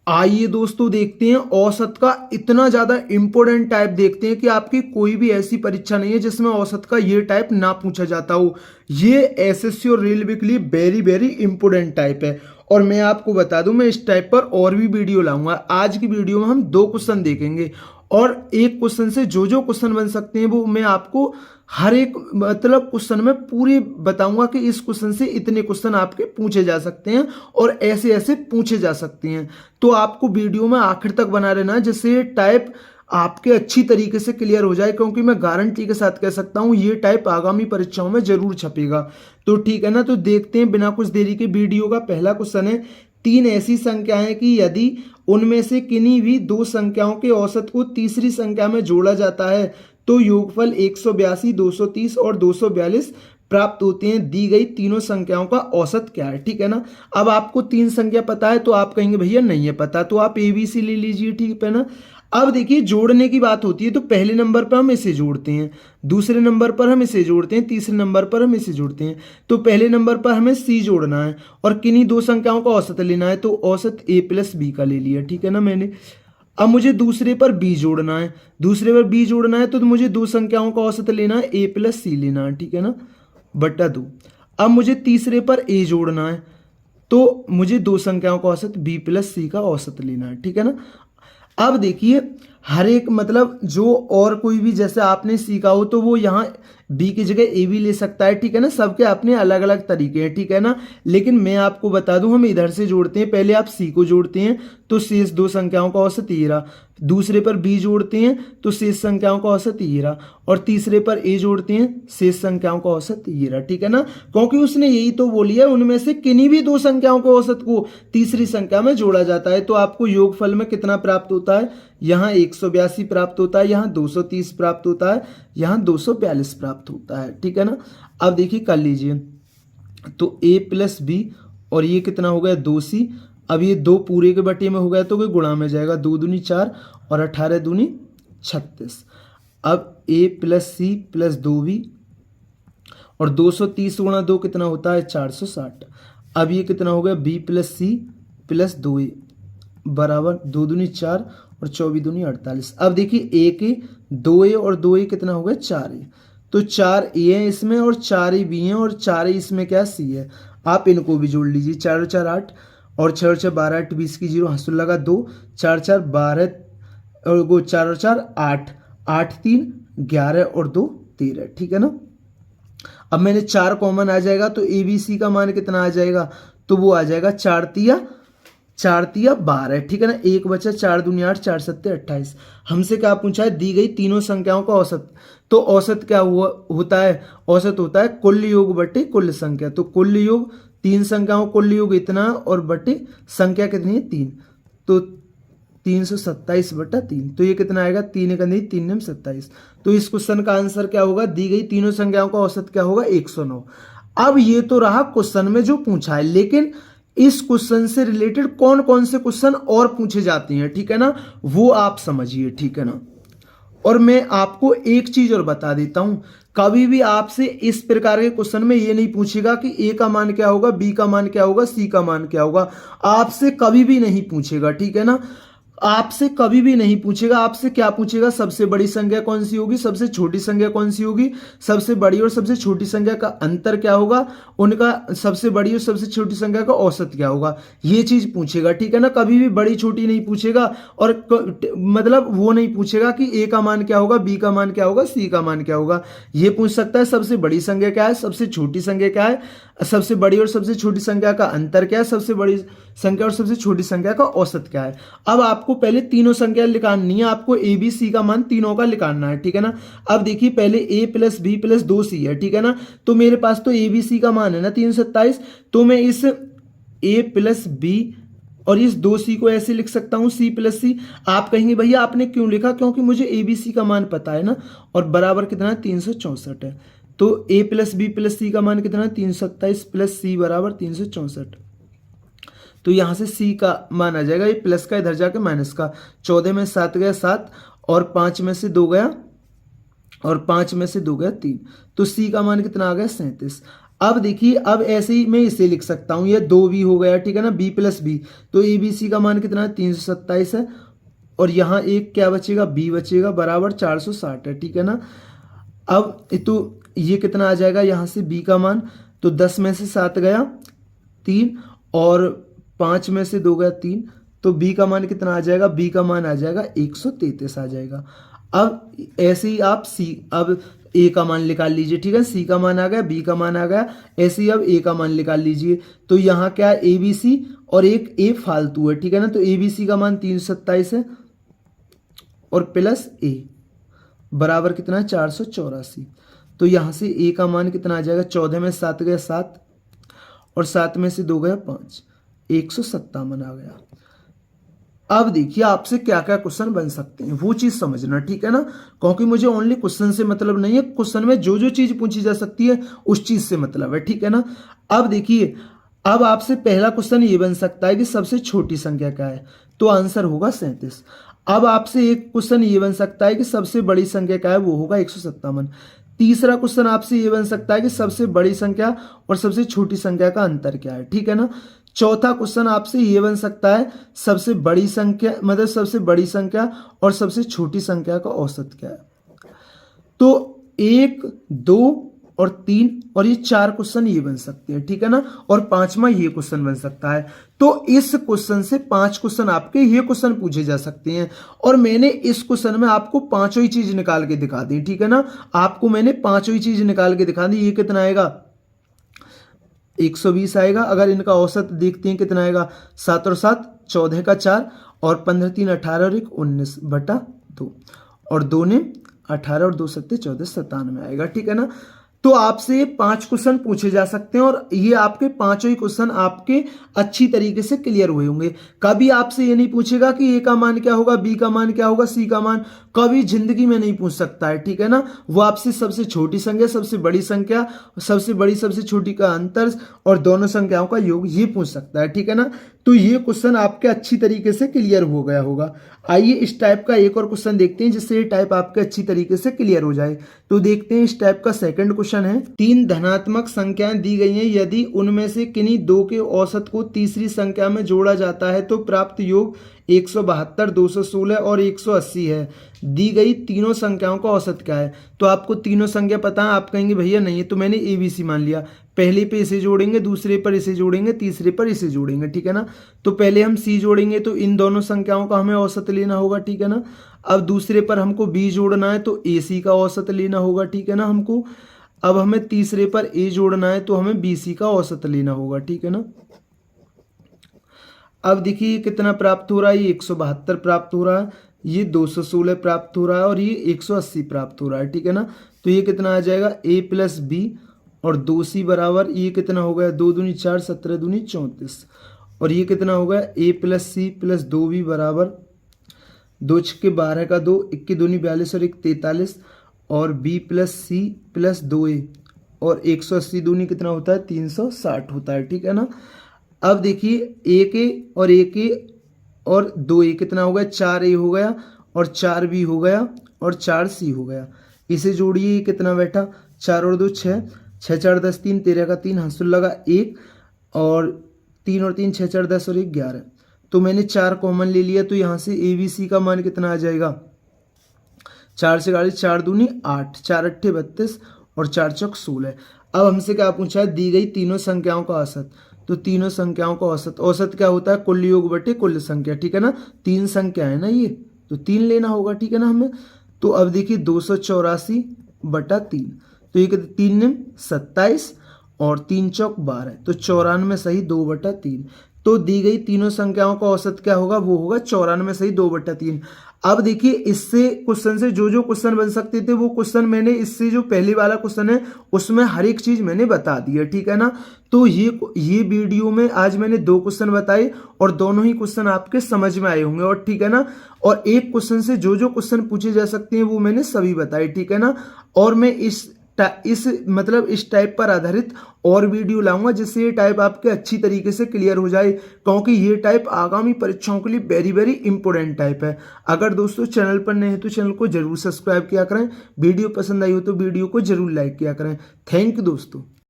आइए दोस्तों देखते हैं औसत का इतना ज़्यादा इम्पोर्टेंट टाइप देखते हैं कि आपकी कोई भी ऐसी परीक्षा नहीं है जिसमें औसत का ये टाइप ना पूछा जाता हो। ये एसएससी और रेलवे के लिए वेरी वेरी इंपॉर्टेंट टाइप है और मैं आपको बता दूं मैं इस टाइप पर और भी वीडियो लाऊंगा। आज की वीडियो में हम 2 क्वेश्चन देखेंगे और एक क्वेश्चन से जो जो क्वेश्चन बन सकते हैं वो मैं आपको हर एक मतलब क्वेश्चन में पूरी बताऊंगा कि इस क्वेश्चन से इतने क्वेश्चन आपके पूछे जा सकते हैं और ऐसे ऐसे पूछे जा सकते हैं। तो आपको वीडियो में आखिर तक बना रहना जिससे ये टाइप आपके अच्छी तरीके से क्लियर हो जाए, क्योंकि मैं गारंटी के साथ कह सकता हूं ये टाइप आगामी परीक्षाओं में जरूर छपेगा। तो ठीक है ना, तो देखते हैं बिना कुछ देरी के वीडियो का पहला क्वेश्चन है। 3 ऐसी संख्याएं कि यदि उनमें से किन्हीं भी 2 संख्याओं के औसत को तीसरी संख्या में जोड़ा जाता है तो योगफल 182, 230 और 242 प्राप्त होते हैं। दी गई तीनों संख्याओं का औसत क्या है? ठीक है ना। अब आपको 3 संख्या पता है तो आप कहेंगे भैया नहीं है पता, तो आप एबीसी ले लीजिए। ठीक है ना। अब देखिए जोड़ने की बात होती है तो पहले नंबर पर हम इसे जोड़ते हैं, दूसरे नंबर पर हम इसे जोड़ते हैं, तीसरे नंबर पर हम इसे जोड़ते हैं। तो पहले नंबर पर हमें सी जोड़ना है और किन्हीं 2 संख्याओं का औसत लेना है, तो औसत ए प्लस बी का ले लिया। ठीक है ना मैंने। अब मुझे दूसरे पर बी जोड़ना है, दूसरे पर बी जोड़ना है तो मुझे 2 संख्याओं का औसत लेना है, ए प्लस सी लेना है। ठीक है ना, बटा 2। अब मुझे तीसरे पर ए जोड़ना है तो मुझे 2 संख्याओं का औसत बी प्लस सी का औसत लेना है। ठीक है ना। अब देखिए हर एक मतलब जो और कोई भी जैसे आपने सीखा हो तो वो यहाँ बी की जगह ए भी ले सकता है। ठीक है ना, सबके अपने अलग अलग तरीके हैं। ठीक है ना, लेकिन मैं आपको बता दूं हम इधर से जोड़ते हैं। पहले आप सी को जोड़ते हैं तो शेष 2 संख्याओं का औसत ये रहा, दूसरे पर बी जोड़ते हैं तो शेष संख्याओं का औसत ये रहा, और तीसरे पर ए जोड़ते हैं शेष संख्याओं का औसत ये रहा। ठीक है ना, क्योंकि उसने यही तो बोली है उनमें से किन्हीं भी 2 संख्याओं के औसत को तीसरी संख्या में जोड़ा जाता है। तो आपको योगफल में कितना प्राप्त होता है? यहाँ 182 प्राप्त होता है, यहाँ 230 प्राप्त होता है, यहाँ 242 प्राप्त होता है। ठीक है ना। अब देखिए कर लीजिए तो a प्लस बी और ये कितना हो गया 2c। अब ये 2 पूरे के बटे में हो गया तो कोई गुणा में जाएगा, 2 दूनी 4 और 18 दूनी 36। अब a plus C plus 2b और 230 गुणा 2 कितना होता है 460। अब ये कितना हो गया b plus C plus 2a बराबर 2 दूनी 4 और 24 दूनी 48। अब देखिए ए के 2a और 2a कितना हो गया 4a, तो 4a है इसमें और 4a b है और 4a इसमें क्या c है। आप इनको भी जोड़ लीजिए, 4 और 4 8 और 6 और 6 12 8 20 की 0 हंसुल लगा 2 4 4 12 और 4 और 4 8 8 3 11 और 2 13। ठीक है ना। अब मैंने 4 कॉमन आ जाएगा तो ए बी सी का मान कितना आ जाएगा, तो वो आ जाएगा 4 तिया 12। ठीक है ना, 1 बचा, 4 दूनी 8 4 सत्ते 28। हमसे क्या पूछा है? दी गई तीनों संख्याओं का औसत। तो औसत क्या हुआ होता है? औसत होता है कुल योग बटे कुल संख्या। तो कुल योग 3 संख्याओं कुल योग इतना और बटे संख्या कितनी है 3, तो 327 बटा 3। तो ये कितना आएगा 3 एक 3 27। तो इस क्वेश्चन का आंसर क्या होगा? दी गई तीनों संख्याओं का औसत क्या होगा 109। अब ये तो रहा क्वेश्चन में जो पूछा है, लेकिन इस क्वेश्चन से रिलेटेड कौन कौन से क्वेश्चन और पूछे जाते हैं, ठीक है ना, वो आप समझिए। ठीक है ना। और मैं आपको एक चीज और बता देता हूं, कभी भी आपसे इस प्रकार के क्वेश्चन में ये नहीं पूछेगा कि ए का मान क्या होगा, बी का मान क्या होगा, सी का मान क्या होगा। आपसे कभी भी नहीं पूछेगा। ठीक है ना, आपसे कभी भी नहीं पूछेगा। आपसे क्या पूछेगा? सबसे बड़ी संख्या कौन सी होगी, सबसे छोटी संख्या कौन सी होगी, सबसे बड़ी और सबसे छोटी संख्या का अंतर क्या होगा, उनका सबसे बड़ी और सबसे छोटी संख्या का औसत क्या होगा, ये चीज पूछेगा। ठीक है ना, कभी भी बड़ी छोटी नहीं पूछेगा और मतलब वो नहीं पूछेगा कि ए का मान क्या होगा, बी का मान क्या होगा, सी का मान क्या होगा। ये पूछ सकता है सबसे बड़ी संख्या क्या है, सबसे छोटी संख्या क्या है, सबसे बड़ी और सबसे छोटी संख्या का अंतर क्या है, सबसे बड़ी संख्या और सबसे छोटी संख्या का औसत क्या है। अब आपको पहले तीनों संख्या निकालनी है, आपको ए बी सी का मान तीनों का निकालना है। ठीक है ना। अब देखिए पहले ए प्लस बी प्लस 2c है। ठीक है ना, तो मेरे पास तो ए बी सी का मान है ना 327, तो मैं इस ए प्लस बी और इस 2c को ऐसे लिख सकता हूं सी प्लस सी। आप कहेंगे भैया आपने क्यों लिखा? क्योंकि मुझे ए बी सी का मान पता है ना, और बराबर कितना है 364 है। तो ए प्लस बी प्लस सी का मान कितना है 327 प्लस सी बराबर 364। तो यहां से सी का मान आ जाएगा, ये प्लस का इधर जाके माइनस का, 14 में 7 गया 7 और 5 में से 2 गया और 5 में से 2 गया 3, तो सी का मान कितना आ गया 37। अब देखिए, अब ऐसे ही मैं इसे लिख सकता हूँ, ये 2b हो गया, ठीक है ना, b प्लस बी, तो ए बी सी का मान कितना है 327 है, और यहाँ एक क्या बचेगा, b बचेगा, बराबर 460 है, ठीक है ना। अब तो ये कितना आ जाएगा यहाँ से b का मान, तो 10 में से 7 गया 3, और 5 में से 2 गया 3, तो b का मान कितना आ जाएगा, b का मान आ जाएगा 133 आ जाएगा। अब ऐसे ही आप c, अब a का मान निकाल लीजिए, ठीक है, c का मान आ गया, b का मान आ गया, ऐसे ही अब a का मान निकाल लीजिए। तो यहाँ क्या है, ए बी सी और एक a फालतू है, ठीक है ना, तो ए बी सी का मान 327 है और प्लस a बराबर कितना है 484। तो यहाँ से a का मान कितना आ जाएगा, 14 में 7 गया 7, और 7 में से 2 गया 5, 157 आ गया। अब देखिए आपसे क्या क्या क्वेश्चन बन सकते हैं वो चीज समझना, ठीक है ना, क्योंकि मुझे ओनली क्वेश्चन से मतलब नहीं है, क्वेश्चन में जो जो चीज पूछी जा सकती है उस चीज से मतलब है, ठीक है ना। अब देखिए, अब आपसे पहला क्वेश्चन ये बन सकता है कि सबसे छोटी संख्या क्या है, तो आंसर होगा 37। अब आपसे एक क्वेश्चन ये बन सकता है कि सबसे बड़ी संख्या क्या है, वो होगा 157। तीसरा क्वेश्चन आपसे ये बन सकता है कि सबसे बड़ी संख्या और सबसे छोटी संख्या का अंतर क्या है, ठीक है ना। चौथा क्वेश्चन आपसे ये बन सकता है सबसे बड़ी संख्या, मतलब सबसे बड़ी संख्या और सबसे छोटी संख्या का औसत क्या है। तो 1, 2 और 3 और ये 4 क्वेश्चन ये बन सकते हैं, ठीक है ना, और 5वां ये क्वेश्चन बन सकता है। तो इस क्वेश्चन से 5 क्वेश्चन आपके ये क्वेश्चन पूछे जा सकते हैं, और मैंने इस क्वेश्चन में आपको पांचों ही चीज निकाल के दिखा दी, ठीक है ना, आपको मैंने पांचों ही चीज निकाल के दिखा दी। ये कितना आएगा 120 आएगा, अगर इनका औसत देखते हैं कितना आएगा, 7 और 7 14 का 4, और 15 3 18 और 1 19/2, और 2 ने 18 और 2 7 14 97 आएगा, ठीक है ना। तो आपसे 5 क्वेश्चन पूछे जा सकते हैं, और ये आपके पांचों ही क्वेश्चन आपके अच्छी तरीके से क्लियर हुए होंगे। कभी आपसे ये नहीं पूछेगा कि ए का मान क्या होगा, बी का मान क्या होगा, सी का मान, कभी जिंदगी में नहीं पूछ सकता है, ठीक है ना। वो आपसे सबसे छोटी संख्या, सबसे बड़ी संख्या, सबसे बड़ी सबसे छोटी का अंतर और दोनों संख्याओं का योग ये पूछ सकता है, ठीक है ना। तो ये क्वेश्चन आपके अच्छी तरीके से क्लियर हो गया होगा। आइए इस टाइप का एक और क्वेश्चन देखते हैं जिससे ये टाइप आपके अच्छी तरीके से क्लियर हो जाए। तो देखते हैं इस टाइप का सेकंड क्वेश्चन है, 3 धनात्मक संख्याएं दी गई हैं, यदि उनमें से किन्हीं 2 के औसत को तीसरी संख्या में जोड़ा जाता है तो प्राप्त योग 172, 216 और 180 है। दी गई तीनों संख्याओं का औसत क्या है। तो आपको तीनों संख्या पता है, आप कहेंगे भैया नहीं है, तो मैंने ABC मान लिया, पहले पे इसे जोड़ेंगे, दूसरे पर इसे जोड़ेंगे, तीसरे पर इसे जोड़ेंगे, ठीक है ना। तो पहले हम C जोड़ेंगे, तो इन दोनों संख्याओं का हमें औसत लेना होगा, ठीक है ना। अब दूसरे पर हमको B जोड़ना है तो AC का औसत लेना होगा, ठीक है ना हमको। अब हमें तीसरे पर A जोड़ना है तो हमें BC का औसत लेना होगा, ठीक है ना। अब देखिए कितना प्राप्त हो रहा है, ये 172 प्राप्त हो रहा है, ये 216 प्राप्त हो रहा है, और ये 180 प्राप्त हो रहा है, ठीक है ना। तो ये कितना आ जाएगा A प्लस B और 2C बराबर, ये कितना हो गया 2 दूनी 4 17 दूनी 34, और ये कितना हो गया A plus C plus 2B बराबर 2 छक्के 12 का 2, 1 दूनी 42 और 1 43, और B plus C plus 2A और 180 दूनी कितना होता है 360 होता है, ठीक है ना। अब देखिए एक ए और 2A कितना हो गया 4A हो गया, और 4B हो गया, और 4C हो गया। इसे जोड़िए, ये कितना बैठा 4 और 2 6, 6 4 10 3, 13 का 3 हंसुल लगा 1, और 3 और 3 6 4 10 और 1 11। तो मैंने 4 कॉमन ले लिया, तो यहाँ से ABC का मान कितना आ जाएगा 4 से गाड़ी 4 दूनी 8, 4 अट्ठे 32 और 4 चौक 16। अब हमसे क्या पूछा है, दी गई तीनों संख्याओं का औसत। तो तीनों संख्याओं का औसत, औसत क्या होता है कुल योग बटे कुल संख्या, ठीक है ना। 3 संख्या है ना ये, तो 3 लेना होगा, ठीक है ना हमें। तो अब देखिए 284/3, तो ये कहते 3 निम 27 और 3 चौक 12, तो 94 सही 2/3। तो दी गई तीनों संख्याओं का औसत क्या होगा, वो होगा 94 सही 2/3। अब देखिए इससे क्वेश्चन से जो जो क्वेश्चन बन सकते थे वो क्वेश्चन मैंने, इससे जो पहले वाला क्वेश्चन है उसमें हर एक चीज मैंने बता दी है, ठीक है ना। तो ये वीडियो में आज मैंने 2 क्वेश्चन बताए, और दोनों ही क्वेश्चन आपके समझ में आए होंगे, और ठीक है ना। और एक क्वेश्चन से जो जो क्वेश्चन पूछे जा सकते हैं वो मैंने सभी बताए, ठीक है ना। और मैं इस टाइप पर आधारित और वीडियो लाऊंगा जिससे ये टाइप आपके अच्छी तरीके से क्लियर हो जाए, क्योंकि ये टाइप आगामी परीक्षाओं के लिए वेरी वेरी इंपॉर्टेंट टाइप है। अगर दोस्तों चैनल पर नए हैं तो चैनल को जरूर सब्सक्राइब किया करें, वीडियो पसंद आई हो तो वीडियो को जरूर लाइक किया करें। थैंक यू दोस्तों।